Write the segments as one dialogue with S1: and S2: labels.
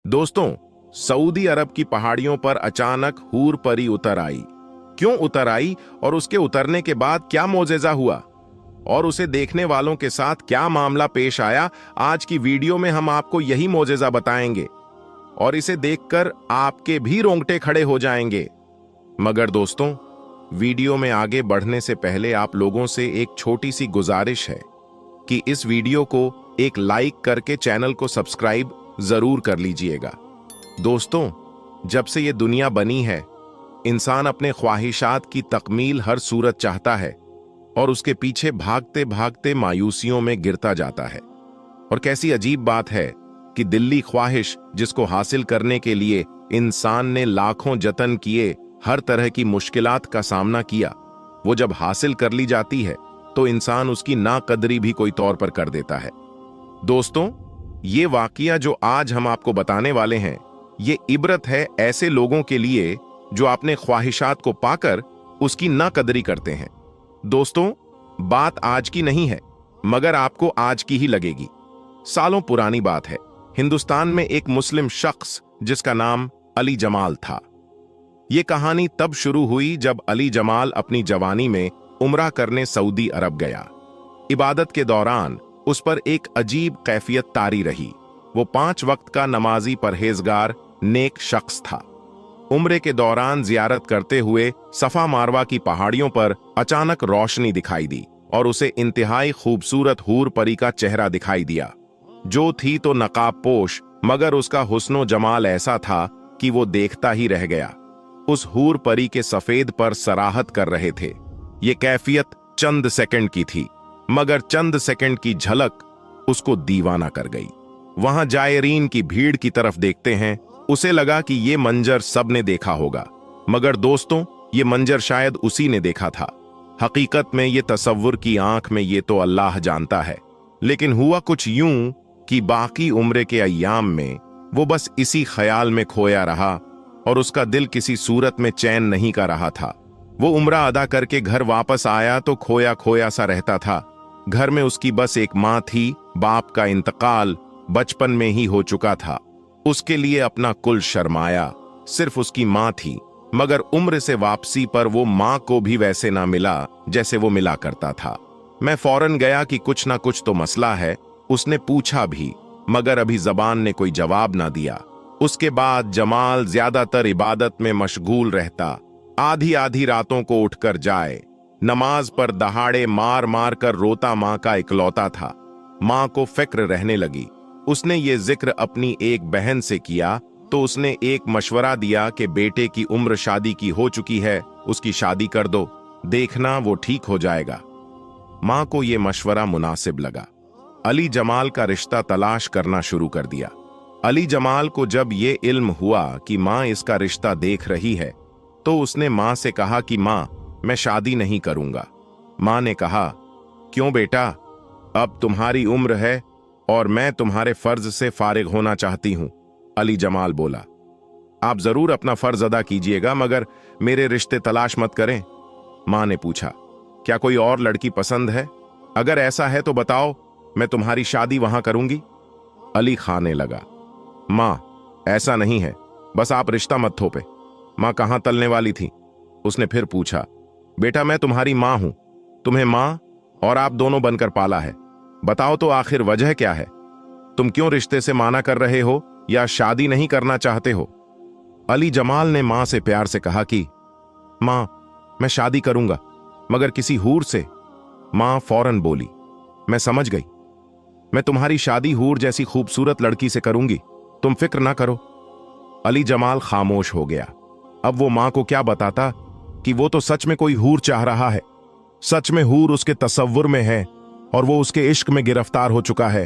S1: दोस्तों, सऊदी अरब की पहाड़ियों पर अचानक हूर परी उतर आई। क्यों उतर आई और उसके उतरने के बाद क्या मोजेजा हुआ और उसे देखने वालों के साथ क्या मामला पेश आया, आज की वीडियो में हम आपको यही मोजेजा बताएंगे और इसे देखकर आपके भी रोंगटे खड़े हो जाएंगे। मगर दोस्तों, वीडियो में आगे बढ़ने से पहले आप लोगों से एक छोटी सी गुजारिश है कि इस वीडियो को एक लाइक करके चैनल को सब्सक्राइब जरूर कर लीजिएगा। दोस्तों, जब से ये दुनिया बनी है, इंसान अपने ख्वाहिशात की तकमील हर सूरत चाहता है और उसके पीछे भागते भागते मायूसियों में गिरता जाता है। और कैसी अजीब बात है कि दिल्ली ख्वाहिश, जिसको हासिल करने के लिए इंसान ने लाखों जतन किए, हर तरह की मुश्किलात का सामना किया, वो जब हासिल कर ली जाती है तो इंसान उसकी नाकदरी भी कोई तौर पर कर देता है। दोस्तों, ये वाकया जो आज हम आपको बताने वाले हैं, ये इबरत है ऐसे लोगों के लिए जो अपने ख्वाहिशात को पाकर उसकी नाकदरी करते हैं। दोस्तों, बात आज की नहीं है, मगर आपको आज की ही लगेगी। सालों पुरानी बात है। हिंदुस्तान में एक मुस्लिम शख्स जिसका नाम अली जमाल था। यह कहानी तब शुरू हुई जब अली जमाल अपनी जवानी में उम्रा करने सऊदी अरब गया। इबादत के दौरान उस पर एक अजीब कैफियत तारी रही। वो 5 वक्त का नमाजी परहेजगार नेक शख्स था। उम्रे के दौरान जियारत करते हुए सफा मारवा की पहाड़ियों पर अचानक रोशनी दिखाई दी और उसे इंतहाई खूबसूरत हूर परी का चेहरा दिखाई दिया, जो थी तो नकाब पोश, मगर उसका हुस्नो जमाल ऐसा था कि वो देखता ही रह गया। उस हूर परी के सफेद पर सराहत कर रहे थे। ये कैफियत चंद सेकंड की थी, मगर चंद सेकंड की झलक उसको दीवाना कर गई। वहां जायरीन की भीड़ की तरफ देखते हैं, उसे लगा कि ये मंजर सबने देखा होगा, मगर दोस्तों, ये मंजर शायद उसी ने देखा था। हकीकत में ये तसव्वुर की आंख में ये तो अल्लाह जानता है, लेकिन हुआ कुछ यूं कि बाकी उम्रे के अय्याम में वो बस इसी ख्याल में खोया रहा और उसका दिल किसी सूरत में चैन नहीं कर रहा था। वो उम्रा अदा करके घर वापस आया तो खोया खोया सा रहता था। घर में उसकी बस एक माँ थी। बाप का इंतकाल बचपन में ही हो चुका था। उसके लिए अपना कुल शर्माया सिर्फ उसकी माँ थी, मगर उम्र से वापसी पर वो माँ को भी वैसे ना मिला जैसे वो मिला करता था। मैं फौरन गया कि कुछ ना कुछ तो मसला है। उसने पूछा भी, मगर अभी जबान ने कोई जवाब ना दिया। उसके बाद जमाल ज्यादातर इबादत में मशगूल रहता। आधी आधी रातों को उठकर जाए। नमाज पर दहाड़े मार मार कर रोता माँ का इकलौता था। माँ को फिक्र रहने लगी। उसने ये जिक्र अपनी एक बहन से किया तो उसने एक मशवरा दिया कि बेटे की उम्र शादी की हो चुकी है, उसकी शादी कर दो, देखना वो ठीक हो जाएगा। माँ को ये मशवरा मुनासिब लगा। अली जमाल का रिश्ता तलाश करना शुरू कर दिया। अली जमाल को जब ये इल्म हुआ कि माँ इसका रिश्ता देख रही है तो उसने माँ से कहा कि माँ, मैं शादी नहीं करूंगा। माँ ने कहा, क्यों बेटा, अब तुम्हारी उम्र है और मैं तुम्हारे फर्ज से फारिग होना चाहती हूं। अली जमाल बोला, आप जरूर अपना फर्ज अदा कीजिएगा, मगर मेरे रिश्ते तलाश मत करें। माँ ने पूछा, क्या कोई और लड़की पसंद है? अगर ऐसा है तो बताओ, मैं तुम्हारी शादी वहां करूंगी। अली खाने लगा, माँ, ऐसा नहीं है, बस आप रिश्ता मत थोपे। माँ कहां तलने वाली थी। उसने फिर पूछा, बेटा, मैं तुम्हारी माँ हूं, तुम्हें माँ और आप दोनों बनकर पाला है। बताओ तो आखिर वजह क्या है? तुम क्यों रिश्ते से माना कर रहे हो या शादी नहीं करना चाहते हो? अली जमाल ने माँ से प्यार से कहा कि माँ, मैं शादी करूंगा, मगर किसी हूर से। माँ फौरन बोली, मैं समझ गई, मैं तुम्हारी शादी हूर जैसी खूबसूरत लड़की से करूंगी, तुम फिक्र ना करो। अली जमाल खामोश हो गया। अब वो माँ को क्या बताता कि वो तो सच में कोई हूर चाह रहा है। सच में हूर उसके तसव्वुर में है और वो उसके इश्क में गिरफ्तार हो चुका है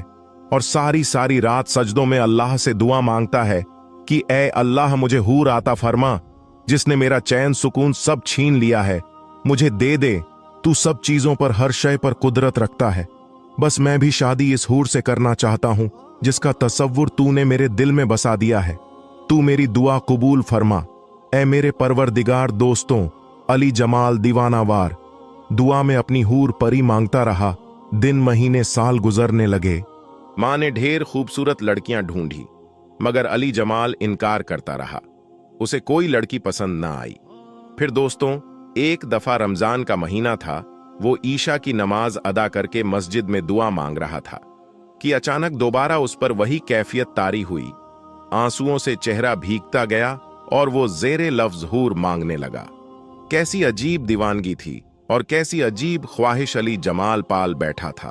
S1: और सारी सारी रात सजदों में अल्लाह से दुआ मांगता है कि ए अल्लाह, मुझे हूर आता फरमा, जिसने मेरा चैन सुकून सब छीन लिया है, मुझे दे दे। तू सब चीजों पर, हर शय पर कुदरत रखता है। बस मैं भी शादी इस हूर से करना चाहता हूं जिसका तसव्वुर तूने मेरे दिल में बसा दिया है। तू मेरी दुआ कबूल फरमा, ए मेरे परवरदिगार। दोस्तों, अली जमाल दीवानावार। दुआ में अपनी हूर परी मांगता रहा। दिन महीने साल गुजरने लगे। मां ने ढेर खूबसूरत लड़कियां ढूंढी, मगर अली जमाल इनकार करता रहा। उसे कोई लड़की पसंद ना आई। फिर दोस्तों, एक दफा रमजान का महीना था। वो ईशा की नमाज अदा करके मस्जिद में दुआ मांग रहा था कि अचानक दोबारा उस पर वही कैफियत तारी हुई। आंसुओं से चेहरा भीगता गया और वो ज़ेरे लफ्ज हूर मांगने लगा। कैसी अजीब दीवानगी थी और कैसी अजीब ख्वाहिश अली जमाल पाल बैठा था।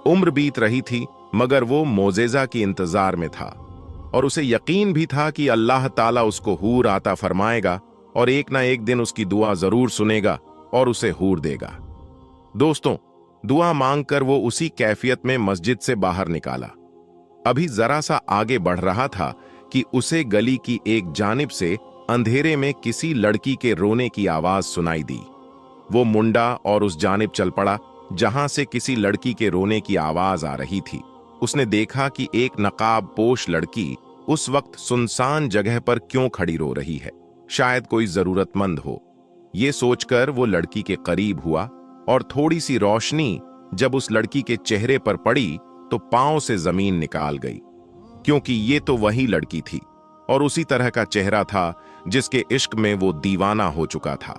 S1: उम्र बीत रही थी, मगर वो मोजेजा की इंतजार में था और उसे यकीन भी था कि अल्लाह ताला उसको हूर आता फरमाएगा और एक ना एक दिन उसकी दुआ जरूर सुनेगा और उसे हूर देगा। दोस्तों, दुआ मांगकर वो उसी कैफियत में मस्जिद से बाहर निकाला। अभी जरा सा आगे बढ़ रहा था कि उसे गली की एक जानिब से अंधेरे में किसी लड़की के रोने की आवाज सुनाई दी। वो मुंडा और उस जानिब चल पड़ा जहां से किसी लड़की के रोने की आवाज आ रही थी। उसने देखा कि एक नकाब पोश लड़की उस वक्त सुनसान जगह पर क्यों खड़ी रो रही है। शायद कोई जरूरतमंद हो। ये सोचकर वो लड़की के करीब हुआ और थोड़ी सी रोशनी जब उस लड़की के चेहरे पर पड़ी तो पांव से जमीन निकाल गई, क्योंकि ये तो वही लड़की थी और उसी तरह का चेहरा था जिसके इश्क में वो दीवाना हो चुका था।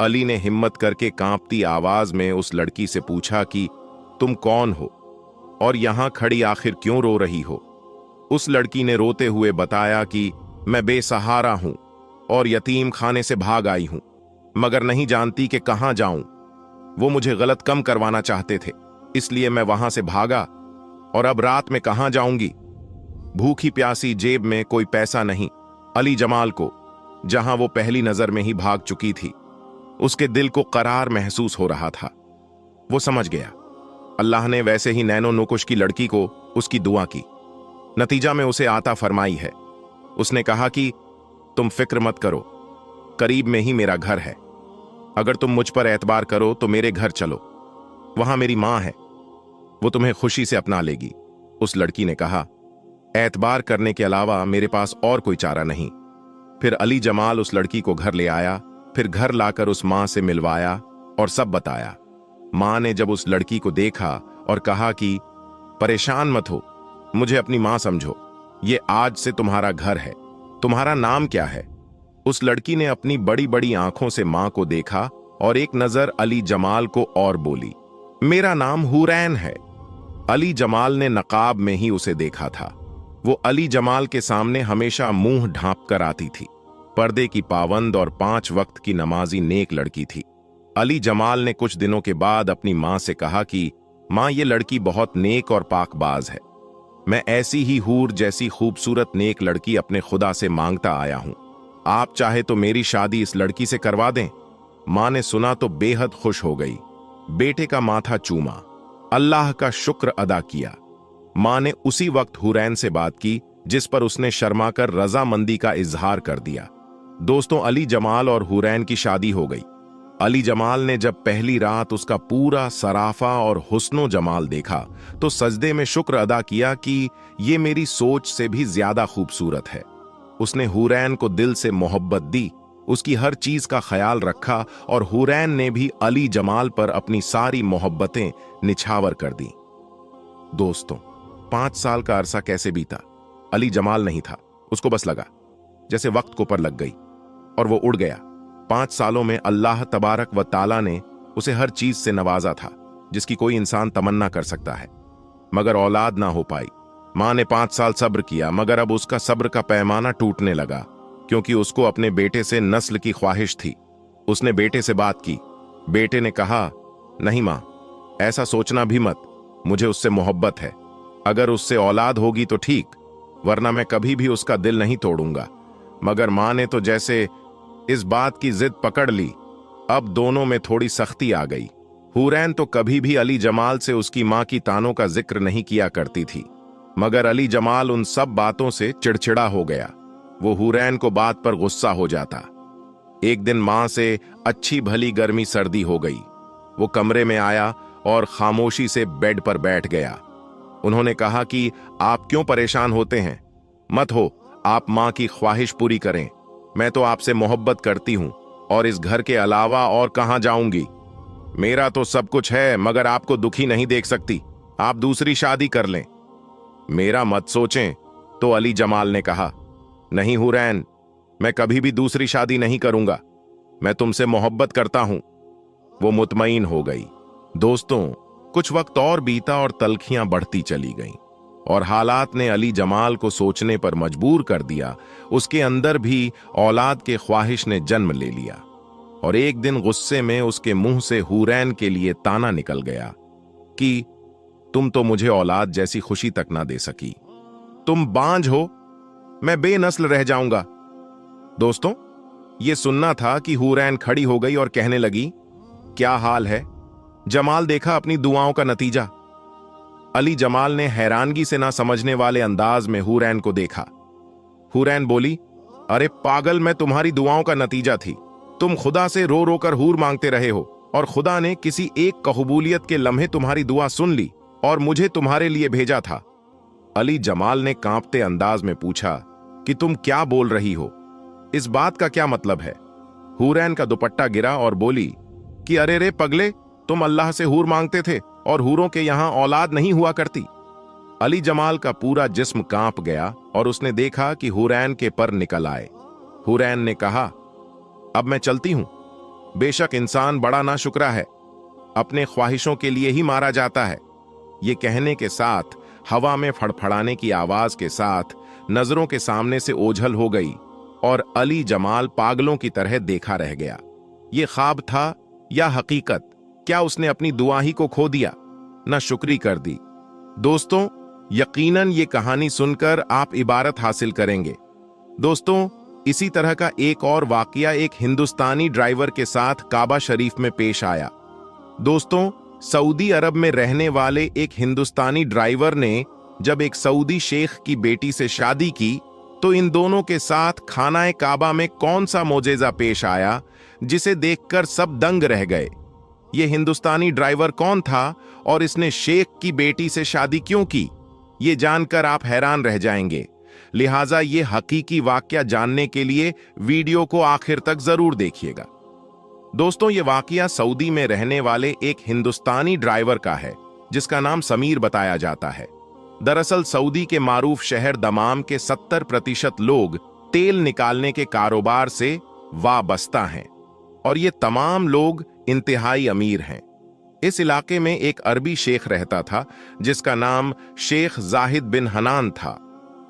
S1: अली ने हिम्मत करके कांपती आवाज में उस लड़की से पूछा कि तुम कौन हो और यहां खड़ी आखिर क्यों रो रही हो। उस लड़की ने रोते हुए बताया कि मैं बेसहारा हूं और यतीम खाने से भाग आई हूं, मगर नहीं जानती कि कहां जाऊं। वो मुझे गलत कम करवाना चाहते थे, इसलिए मैं वहां से भागा और अब रात में कहां जाऊंगी। भूखी प्यासी, जेब में कोई पैसा नहीं। अली जमाल को, जहां वो पहली नजर में ही भाग चुकी थी, उसके दिल को करार महसूस हो रहा था। वो समझ गया अल्लाह ने वैसे ही नैनो नुकुश की लड़की को उसकी दुआ की नतीजा में उसे आता फरमाई है। उसने कहा कि तुम फिक्र मत करो, करीब में ही मेरा घर है। अगर तुम मुझ पर एतबार करो तो मेरे घर चलो, वहां मेरी मां है, वो तुम्हें खुशी से अपना लेगी। उस लड़की ने कहा, एतबार करने के अलावा मेरे पास और कोई चारा नहीं। फिर अली जमाल उस लड़की को घर ले आया, फिर घर लाकर उस मां से मिलवाया और सब बताया। मां ने जब उस लड़की को देखा और कहा कि परेशान मत हो, मुझे अपनी मां समझो, ये आज से तुम्हारा घर है, तुम्हारा नाम क्या है। उस लड़की ने अपनी बड़ी बड़ी आंखों से मां को देखा और एक नजर अली जमाल को और बोली, मेरा नाम हुरैन है। अली जमाल ने नकाब में ही उसे देखा था। वो अली जमाल के सामने हमेशा मुंह ढांप कर आती थी। पर्दे की पाबंद और 5 वक्त की नमाजी नेक लड़की थी। अली जमाल ने कुछ दिनों के बाद अपनी मां से कहा कि मां, ये लड़की बहुत नेक और पाकबाज है। मैं ऐसी ही हूर जैसी खूबसूरत नेक लड़की अपने खुदा से मांगता आया हूं। आप चाहे तो मेरी शादी इस लड़की से करवा दें। मां ने सुना तो बेहद खुश हो गई। बेटे का माथा चूमा, अल्लाह का शुक्र अदा किया। मां ने उसी वक्त हुरैन से बात की जिस पर उसने शर्माकर रजामंदी का इजहार कर दिया। दोस्तों, अली जमाल और हुरैन की शादी हो गई। अली जमाल ने जब पहली रात उसका पूरा सराफा और हुस्नो जमाल देखा तो सजदे में शुक्र अदा किया कि ये मेरी सोच से भी ज्यादा खूबसूरत है। उसने हुरैन को दिल से मोहब्बत दी, उसकी हर चीज का ख्याल रखा और हुरैन ने भी अली जमाल पर अपनी सारी मोहब्बतें निछावर कर दी। दोस्तों, 5 साल का अरसा कैसे बीता। अली जमाल नहीं था, उसको बस लगा जैसे वक्त को पर लग गई और वो उड़ गया। 5 सालों में अल्लाह तबारक व ताला ने उसे हर चीज से नवाजा था जिसकी कोई इंसान तमन्ना कर सकता है, मगर औलाद ना हो पाई। मां ने 5 साल सब्र किया, मगर अब उसका सब्र का पैमाना टूटने लगा, क्योंकि उसको अपने बेटे से नस्ल की ख्वाहिश थी। उसने बेटे से बात की। बेटे ने कहा, नहीं मां, ऐसा सोचना भी मत, मुझे उससे मोहब्बत है। अगर उससे औलाद होगी तो ठीक, वरना मैं कभी भी उसका दिल नहीं तोड़ूंगा। मगर मां ने तो जैसे इस बात की जिद पकड़ ली। अब दोनों में थोड़ी सख्ती आ गई। हुरैन तो कभी भी अली जमाल से उसकी मां की तानों का जिक्र नहीं किया करती थी, मगर अली जमाल उन सब बातों से चिड़चिड़ा हो गया। वो हुरैन को बात पर गुस्सा हो जाता। एक दिन मां से अच्छी भली गर्मी सर्दी हो गई। वो कमरे में आया और खामोशी से बेड पर बैठ गया। उन्होंने कहा कि आप क्यों परेशान होते हैं? मत हो, आप मां की ख्वाहिश पूरी करें। मैं तो आपसे मोहब्बत करती हूं और इस घर के अलावा और कहां जाऊंगी। मेरा तो सब कुछ है, मगर आपको दुखी नहीं देख सकती। आप दूसरी शादी कर लें। मेरा मत सोचें, तो अली जमाल ने कहा। नहीं हुरैन, मैं कभी भी दूसरी शादी नहीं करूंगा। मैं तुमसे मोहब्बत करता हूं। वो मुतमईन हो गई। दोस्तों, कुछ वक्त और बीता और तलखियां बढ़ती चली गईं और हालात ने अली जमाल को सोचने पर मजबूर कर दिया। उसके अंदर भी औलाद के ख्वाहिश ने जन्म ले लिया और एक दिन गुस्से में उसके मुंह से हुरैन के लिए ताना निकल गया कि तुम तो मुझे औलाद जैसी खुशी तक ना दे सकी। तुम बांझ हो, मैं बेनस्ल रह जाऊंगा। दोस्तों, यह सुनना था कि हुरैन खड़ी हो गई और कहने लगी, क्या हाल है? जमाल देखा अपनी दुआओं का नतीजा। अली जमाल ने हैरानगी से ना समझने वाले अंदाज में हुरैन को देखा। हुरैन बोली, अरे पागल, मैं तुम्हारी दुआओं का नतीजा थी। तुम खुदा से रो रो कर हूर मांगते रहे हो और खुदा ने किसी एक कबूलियत के लम्हे तुम्हारी दुआ सुन ली और मुझे तुम्हारे लिए भेजा था। अली जमाल ने कांपते अंदाज में पूछा कि तुम क्या बोल रही हो? इस बात का क्या मतलब है? हुरैन का दुपट्टा गिरा और बोली कि अरे रे पगले, तुम अल्लाह से हूर मांगते थे और हूरों के यहां औलाद नहीं हुआ करती। अली जमाल का पूरा जिस्म कांप गया और उसने देखा कि हुरैन के पर निकल आए। हुरैन ने कहा, अब मैं चलती हूं। बेशक इंसान बड़ा नाशुक्रा है, अपने ख्वाहिशों के लिए ही मारा जाता है। ये कहने के साथ हवा में फड़फड़ाने की आवाज के साथ नजरों के सामने से ओझल हो गई और अली जमाल पागलों की तरह देखा रह गया। ये ख्वाब था या हकीकत? क्या उसने अपनी दुआ ही को खो दिया? ना शुक्री कर दी। दोस्तों, यकीनन ये कहानी सुनकर आप इबारत हासिल करेंगे। दोस्तों, इसी तरह का एक और वाकया एक हिंदुस्तानी ड्राइवर के साथ काबा शरीफ में पेश आया। दोस्तों, सऊदी अरब में रहने वाले एक हिंदुस्तानी ड्राइवर ने जब एक सऊदी शेख की बेटी से शादी की तो इन दोनों के साथ खानाए काबा में कौन सा मोजेजा पेश आया जिसे देखकर सब दंग रह गए। ये हिंदुस्तानी ड्राइवर कौन था और इसने शेख की बेटी से शादी क्यों की? ये जानकर आप हैरान रह जाएंगे। लिहाजा ये हकीकी वाकया जानने के लिए वीडियो को आखिर तक जरूर देखिएगा। दोस्तों, ये वाकया सऊदी में रहने वाले एक हिंदुस्तानी ड्राइवर का है जिसका नाम समीर बताया जाता है। दरअसल सऊदी के मारूफ शहर दमाम के 70% लोग तेल निकालने के कारोबार से वाबस्ता हैं और ये तमाम लोग इंतहाई अमीर हैं। इस इलाके में एक अरबी शेख रहता था जिसका नाम शेख जाहिद बिन हनान था।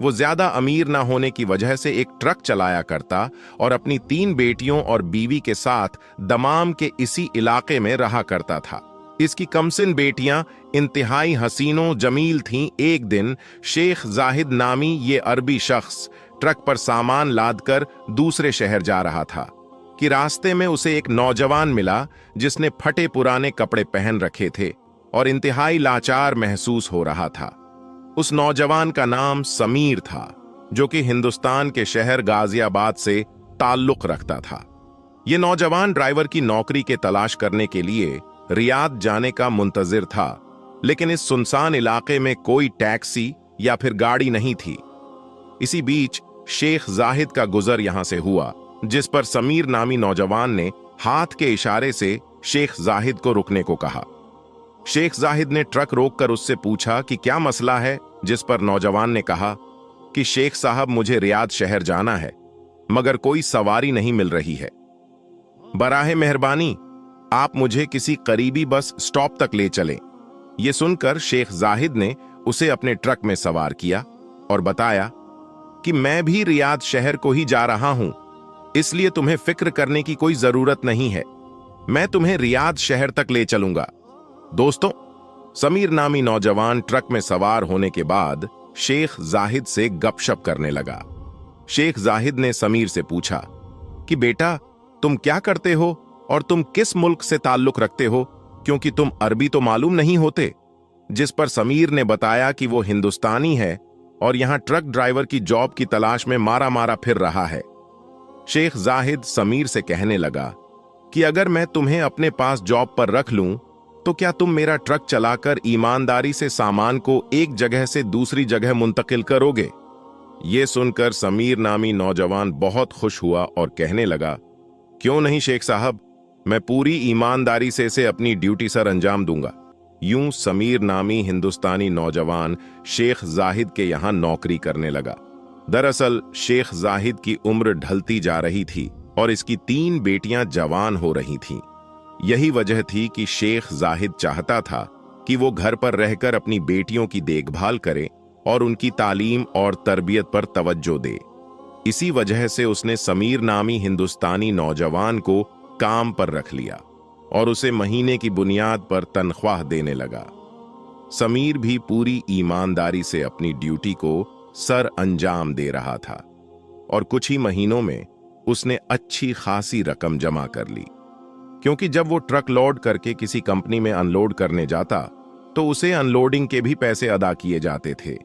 S1: वो ज्यादा अमीर ना होने की वजह से एक ट्रक चलाया करता और अपनी 3 बेटियों और बीवी के साथ दमाम के इसी इलाके में रहा करता था। इसकी कमसिन बेटियां इंतहाई हसीनो जमील थीं। एक दिन शेख जाहिद नामी ये अरबी शख्स ट्रक पर सामान लादकर दूसरे शहर जा रहा था कि रास्ते में उसे एक नौजवान मिला जिसने फटे पुराने कपड़े पहन रखे थे और इंतहाई लाचार महसूस हो रहा था। उस नौजवान का नाम समीर था, जो कि हिंदुस्तान के शहर गाजियाबाद से ताल्लुक रखता था। यह नौजवान ड्राइवर की नौकरी के तलाश करने के लिए रियाद जाने का मुंतजिर था, लेकिन इस सुनसान इलाके में कोई टैक्सी या फिर गाड़ी नहीं थी। इसी बीच शेख जाहिद का गुजर यहां से हुआ, जिस पर समीर नामी नौजवान ने हाथ के इशारे से शेख जाहिद को रुकने को कहा। शेख जाहिद ने ट्रक रोककर उससे पूछा कि क्या मसला है, जिस पर नौजवान ने कहा कि शेख साहब, मुझे रियाद शहर जाना है मगर कोई सवारी नहीं मिल रही है। बराहे मेहरबानी आप मुझे किसी करीबी बस स्टॉप तक ले चलें। यह सुनकर शेख जाहिद ने उसे अपने ट्रक में सवार किया और बताया कि मैं भी रियाद शहर को ही जा रहा हूं, इसलिए तुम्हें फिक्र करने की कोई जरूरत नहीं है। मैं तुम्हें रियाद शहर तक ले चलूंगा। दोस्तों, समीर नामी नौजवान ट्रक में सवार होने के बाद शेख जाहिद से गपशप करने लगा। शेख जाहिद ने समीर से पूछा कि बेटा, तुम क्या करते हो और तुम किस मुल्क से ताल्लुक रखते हो, क्योंकि तुम अरबी तो मालूम नहीं होते। जिस पर समीर ने बताया कि वो हिंदुस्तानी है और यहां ट्रक ड्राइवर की जॉब की तलाश में मारा मारा फिर रहा है। शेख जाहिद समीर से कहने लगा कि अगर मैं तुम्हें अपने पास जॉब पर रख लूं तो क्या तुम मेरा ट्रक चलाकर ईमानदारी से सामान को एक जगह से दूसरी जगह मुंतकिल करोगे? यह सुनकर समीर नामी नौजवान बहुत खुश हुआ और कहने लगा, क्यों नहीं शेख साहब, मैं पूरी ईमानदारी से इसे अपनी ड्यूटी सर अंजाम दूंगा। यूं समीर नामी हिंदुस्तानी नौजवान शेख जाहिद के यहां नौकरी करने लगा। दरअसल शेख जाहिद की उम्र ढलती जा रही थी और इसकी 3 बेटियां जवान हो रही थीं। यही वजह थी कि शेख जाहिद चाहता था कि वो घर पर रहकर अपनी बेटियों की देखभाल करे और उनकी तालीम और तरबियत पर तवज्जो दे। इसी वजह से उसने समीर नामी हिंदुस्तानी नौजवान को काम पर रख लिया और उसे महीने की बुनियाद पर तनख्वाह देने लगा। समीर भी पूरी ईमानदारी से अपनी ड्यूटी को सर अंजाम दे रहा था और कुछ ही महीनों में उसने अच्छी खासी रकम जमा कर ली, क्योंकि जब वो ट्रक लोड करके किसी कंपनी में अनलोड करने जाता तो उसे अनलोडिंग के भी पैसे अदा किए जाते थे।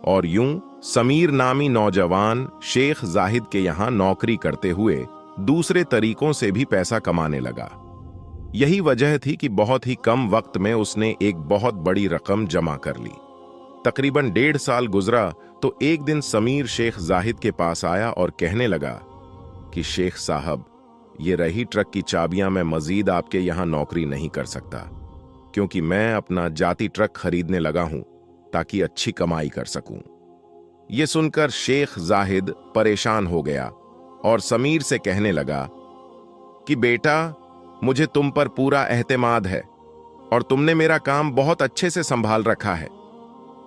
S1: और यूं समीर नामी नौजवान शेख जाहिद के यहां नौकरी करते हुए दूसरे तरीकों से भी पैसा कमाने लगा। यही वजह थी कि बहुत ही कम वक्त में उसने एक बहुत बड़ी रकम जमा कर ली। तकरीबन 1.5 साल गुजरा तो एक दिन समीर शेख जाहिद के पास आया और कहने लगा कि शेख साहब, ये रही ट्रक की चाबियां, मैं मजीद आपके यहां नौकरी नहीं कर सकता, क्योंकि मैं अपना जाती ट्रक खरीदने लगा हूं ताकि अच्छी कमाई कर सकूं। यह सुनकर शेख जाहिद परेशान हो गया और समीर से कहने लगा कि बेटा, मुझे तुम पर पूरा एहतेमाद है और तुमने मेरा काम बहुत अच्छे से संभाल रखा है।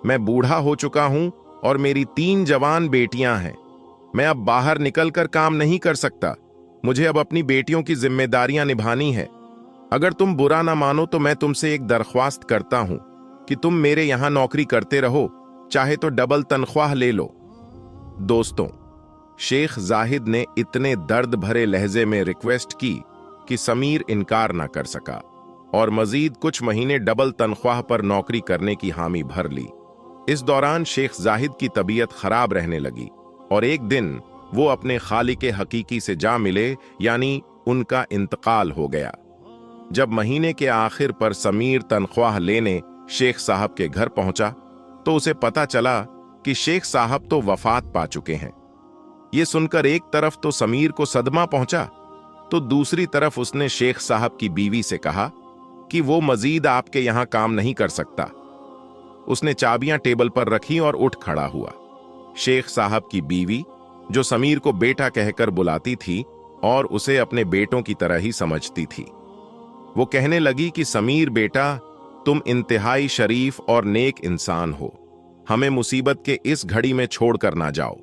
S1: मैं बूढ़ा हो चुका हूं और मेरी 3 जवान बेटियां हैं। मैं अब बाहर निकलकर काम नहीं कर सकता। मुझे अब अपनी बेटियों की जिम्मेदारियां निभानी है। अगर तुम बुरा ना मानो तो मैं तुमसे एक दरख्वास्त करता हूं कि तुम मेरे यहां नौकरी करते रहो, चाहे तो डबल तनख्वाह ले लो। दोस्तों, शेख जाहिद ने इतने दर्द भरे लहजे में रिक्वेस्ट की कि समीर इनकार ना कर सका और मजीद कुछ महीने डबल तनख्वाह पर नौकरी करने की हामी भर ली। इस दौरान शेख जाहिद की तबीयत खराब रहने लगी और एक दिन वो अपने खालिक हकीकी से जा मिले, यानी उनका इंतकाल हो गया। जब महीने के आखिर पर समीर तनख्वाह लेने शेख साहब के घर पहुंचा तो उसे पता चला कि शेख साहब तो वफात पा चुके हैं। ये सुनकर एक तरफ तो समीर को सदमा पहुंचा तो दूसरी तरफ उसने शेख साहब की बीवी से कहा कि वो मजीद आपके यहां काम नहीं कर सकता। उसने चाबियां टेबल पर रखी और उठ खड़ा हुआ। शेख साहब की बीवी, जो समीर को बेटा कहकर बुलाती थी और उसे अपने बेटों की तरह ही समझती थी, वो कहने लगी कि समीर बेटा, तुम इंतहाई शरीफ और नेक इंसान हो। हमें मुसीबत के इस घड़ी में छोड़कर ना जाओ।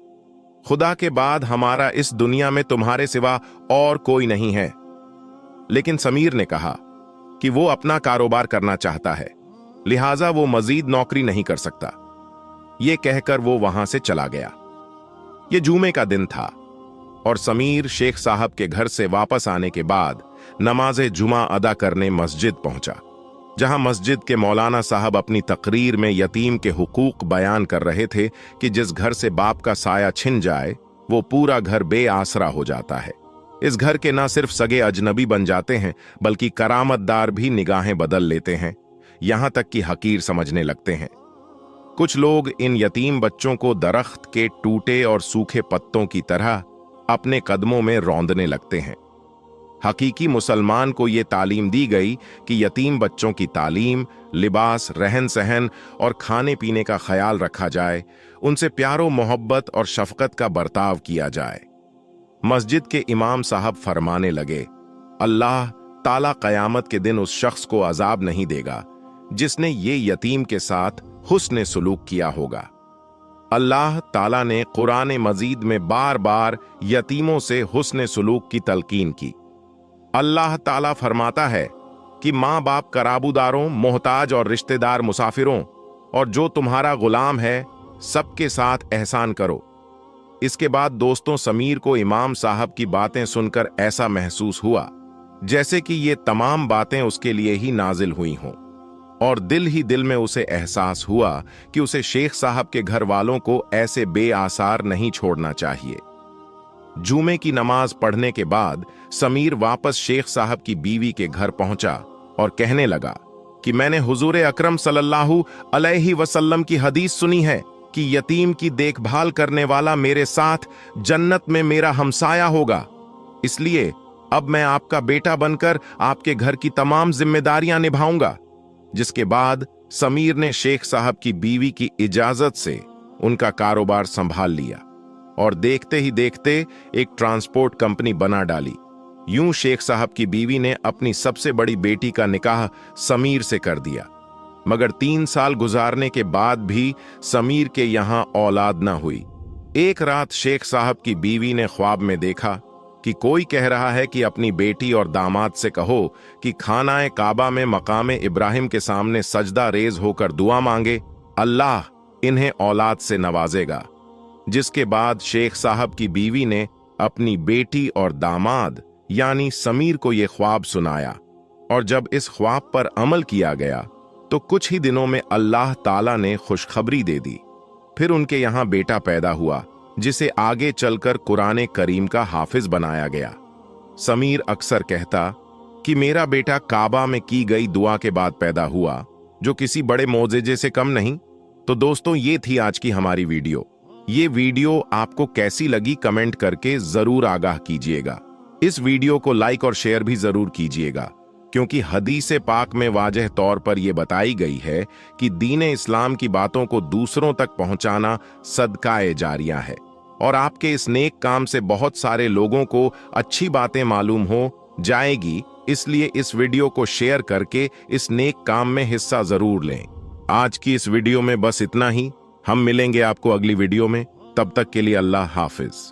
S1: खुदा के बाद हमारा इस दुनिया में तुम्हारे सिवा और कोई नहीं है। लेकिन समीर ने कहा कि वो अपना कारोबार करना चाहता है, लिहाजा वो मजीद नौकरी नहीं कर सकता। ये कहकर वो वहां से चला गया। ये जुमे का दिन था और समीर शेख साहब के घर से वापस आने के बाद नमाज जुमा अदा करने मस्जिद पहुंचा, जहां मस्जिद के मौलाना साहब अपनी तकरीर में यतीम के हुकूक बयान कर रहे थे कि जिस घर से बाप का साया छिन जाए वो पूरा घर बेआसरा हो जाता है। इस घर के ना सिर्फ सगे अजनबी बन जाते हैं बल्कि करामतदार भी निगाहें बदल लेते हैं, यहां तक कि हकीर समझने लगते हैं। कुछ लोग इन यतीम बच्चों को दरख्त के टूटे और सूखे पत्तों की तरह अपने कदमों में रौंदने लगते हैं। हकीकी मुसलमान को ये तालीम दी गई कि यतीम बच्चों की तालीम, लिबास, रहन सहन और खाने पीने का ख्याल रखा जाए, उनसे प्यारो मोहब्बत और शफकत का बर्ताव किया जाए। मस्जिद के इमाम साहब फरमाने लगे, अल्लाह ताला क़यामत के दिन उस शख्स को अजाब नहीं देगा जिसने ये यतीम के साथ हुस्न सुलूक किया होगा। अल्लाह ताला ने कुरान मजीद में बार बार यतीमों से हुस्न सुलूक की तलकीन की। अल्लाह ताला फरमाता है कि माँ बाप, कराबूदारों, मोहताज और रिश्तेदार मुसाफिरों और जो तुम्हारा गुलाम है सबके साथ एहसान करो। इसके बाद दोस्तों, समीर को इमाम साहब की बातें सुनकर ऐसा महसूस हुआ जैसे कि ये तमाम बातें उसके लिए ही नाजिल हुई हों, और दिल ही दिल में उसे एहसास हुआ कि उसे शेख साहब के घर वालों को ऐसे बेआसार नहीं छोड़ना चाहिए। जुमे की नमाज पढ़ने के बाद समीर वापस शेख साहब की बीवी के घर पहुंचा और कहने लगा कि मैंने हुजूर अकरम सल्लल्लाहु अलैहि वसल्लम की हदीस सुनी है कि यतीम की देखभाल करने वाला मेरे साथ जन्नत में मेरा हमसाया होगा। इसलिए अब मैं आपका बेटा बनकर आपके घर की तमाम जिम्मेदारियां निभाऊंगा। जिसके बाद समीर ने शेख साहब की बीवी की इजाजत से उनका कारोबार संभाल लिया और देखते ही देखते एक ट्रांसपोर्ट कंपनी बना डाली। यूं शेख साहब की बीवी ने अपनी सबसे बड़ी बेटी का निकाह समीर से कर दिया। मगर 3 साल गुजारने के बाद भी समीर के यहां औलाद न हुई। एक रात शेख साहब की बीवी ने ख्वाब में देखा कि कोई कह रहा है कि अपनी बेटी और दामाद से कहो कि खानाए काबा में मकामे इब्राहिम के सामने सजदा रेज होकर दुआ मांगे, अल्लाह इन्हें औलाद से नवाजेगा। जिसके बाद शेख साहब की बीवी ने अपनी बेटी और दामाद यानी समीर को यह ख्वाब सुनाया, और जब इस ख्वाब पर अमल किया गया तो कुछ ही दिनों में अल्लाह ताला ने खुशखबरी दे दी। फिर उनके यहां बेटा पैदा हुआ जिसे आगे चलकर कुरान करीम का हाफिज बनाया गया। समीर अक्सर कहता कि मेरा बेटा काबा में की गई दुआ के बाद पैदा हुआ, जो किसी बड़े मोजेजे से कम नहीं। तो दोस्तों, ये थी आज की हमारी वीडियो। ये वीडियो आपको कैसी लगी कमेंट करके जरूर आगाह कीजिएगा। इस वीडियो को लाइक और शेयर भी जरूर कीजिएगा, क्योंकि हदीस पाक में वाजह तौर पर यह बताई गई है कि दीन इस्लाम की बातों को दूसरों तक पहुंचाना सदकाए जारिया है, और आपके इस नेक काम से बहुत सारे लोगों को अच्छी बातें मालूम हो जाएगी। इसलिए इस वीडियो को शेयर करके इस नेक काम में हिस्सा जरूर लें। आज की इस वीडियो में बस इतना ही। हम मिलेंगे आपको अगली वीडियो में। तब तक के लिए अल्लाह हाफिज।